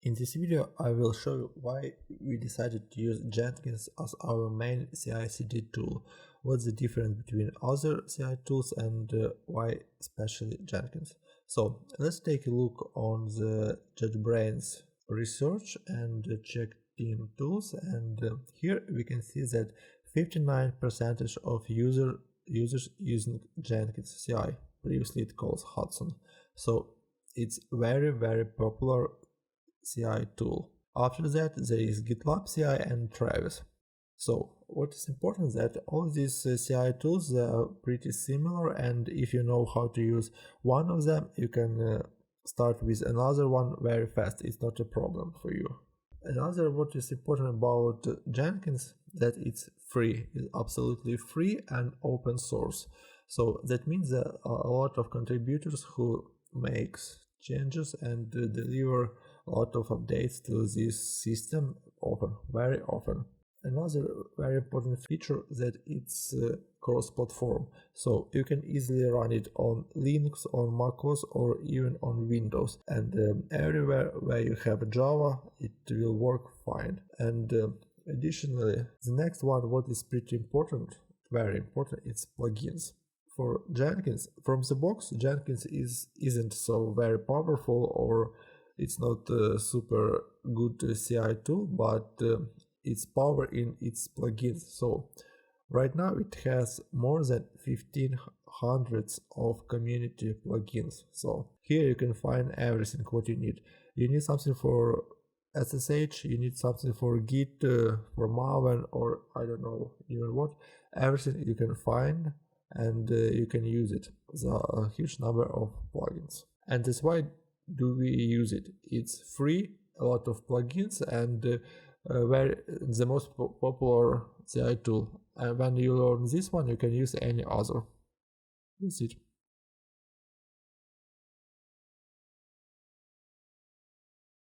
In this video, I will show you why we decided to use Jenkins as our main CI/CD tool, what's the difference between other CI tools and why especially Jenkins. So let's take a look on the JetBrains research and check team tools, and here we can see that 59% of users using Jenkins CI, previously it calls Hudson. So it's very popular CI tool. After that there is GitLab CI and Travis. So what is important is that all these CI tools are pretty similar, and if you know how to use one of them, you can start with another one very fast. It's not a problem for you. Another what is important about Jenkins, that it's free, it's absolutely free and open source. So that means that a lot of contributors who makes changes and deliver a lot of updates to this system often, very often. Another very important feature that it's cross-platform, so you can easily run it on Linux, on macOS, or even on Windows, and everywhere where you have Java it will work fine. And additionally, the next one, what is pretty important, very important, it's plugins. For Jenkins, from the box, Jenkins isn't so very powerful, or it's not a super good CI tool, but its power in its plugins. So right now it has more than 1500 of community plugins. So here you can find everything what you need. You need something for SSH, you need something for Git, for Maven, or I don't know even what. Everything you can find, and you can use it. There are a huge number of plugins, and that's why do we use it. It's free, a lot of plugins, and the most popular CI tool. And when you learn this one, you can use any other. That's it.